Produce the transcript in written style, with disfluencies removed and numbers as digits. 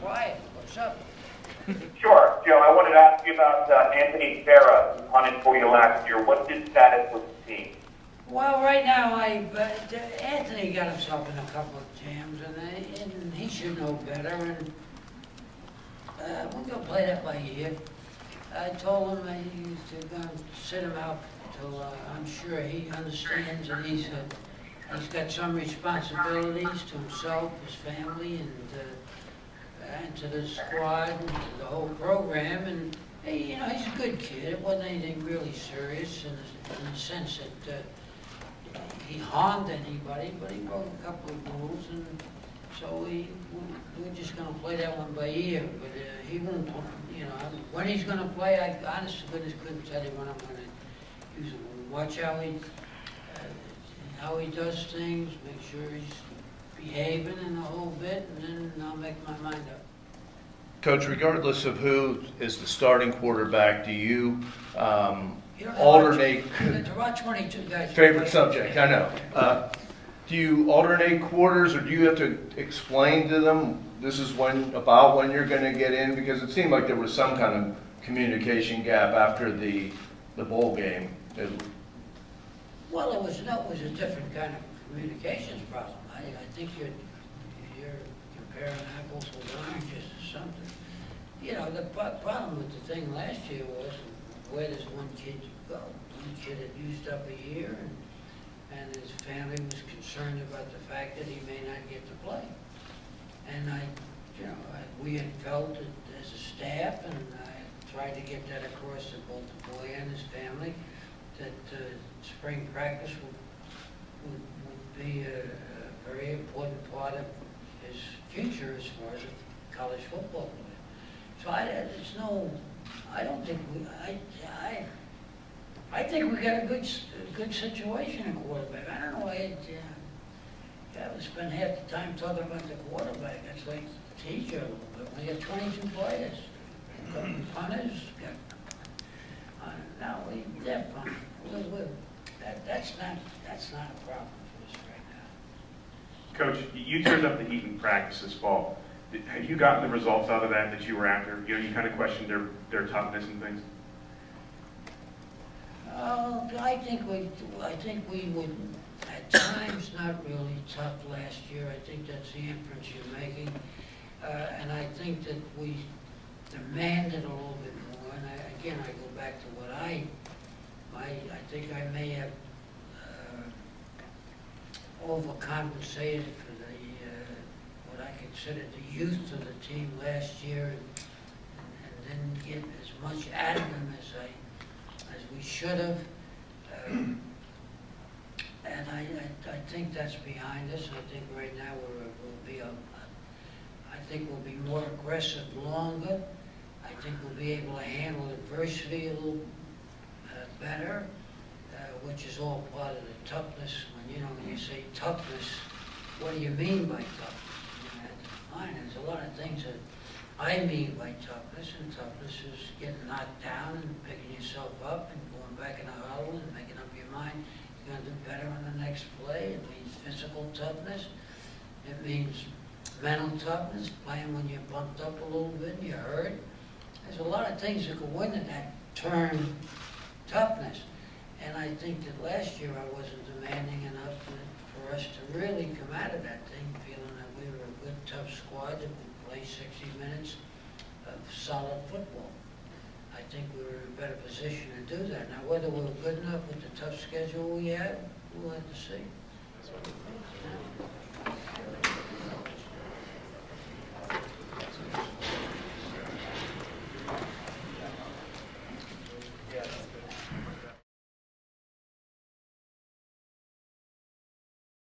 quiet. What's up? Sure, Joe. I wanted to ask you about Anthony Farah, who punted for you last year. What's his status with the team? Well, right now, Anthony got himself in a couple of jams, and he should know better. And we're going to play that by ear. I told him he's going to sit him out until I'm sure he understands that he's got some responsibilities to himself, his family, and to the squad, and to the whole program. And hey, he's a good kid. It wasn't anything really serious in the sense that he harmed anybody, but he broke a couple of rules, and so we're just going to play that one by ear. But he won't, when he's going to play, I honest to goodness couldn't tell you when I'm going to use him. Watch how he does things, make sure he's behaving in the whole bit, and then I'll make my mind up. Coach, regardless of who is the starting quarterback, do you alternate? There are 22 guys. Favorite subject, I know. Do you alternate quarters, or do you have to explain to them this is about when you're going to get in? Because it seemed like there was some kind of communication gap after the bowl game. Well, it was a different kind of communications problem. I think you're comparing apples with oranges or something. The problem with the thing last year was where does one kid go? One kid had used up a year, and his family was concerned about the fact that he may not get to play. And we had felt it as a staff, and I tried to get that across to both the boy and his family, that spring practice would be a very important part of his future as far as college football player. So I think we got a good situation in quarterback. I don't know why we spend half the time talking about the quarterback. It's like teach you a little bit. We got 22 players, punters. They're fine. That's not a problem for us right now. Coach, you turned up the heat in practice this fall. Have you gotten the results out of that you were after? You kind of questioned their toughness and things. I think we would at times not really tough last year. I think that's the inference you're making, and I think that we demanded a little bit more. And I go back to what I think I may have overcompensated for what I considered the youth of the team last year, and didn't get as much out of them as we should have. And I think that's behind us. I think right now we'll be more aggressive longer. I think we'll be able to handle adversity a little better, which is all part of the toughness. When you say toughness, what do you mean by toughness? You have to define it. There's a lot of things that I mean by toughness, and toughness is getting knocked down and picking yourself up and going back in the huddle and making up your mind you're going to do better on the next play. It means physical toughness. It means mental toughness, playing when you're bumped up a little bit and you're hurt. There's a lot of things that go into that term toughness. And I think that last year I wasn't demanding enough for us to really come out of that thing feeling that we were a good, tough squad that would play 60 minutes of solid football. I think we were in a better position to do that. Now, whether we're good enough with the tough schedule we have, we'll have to see.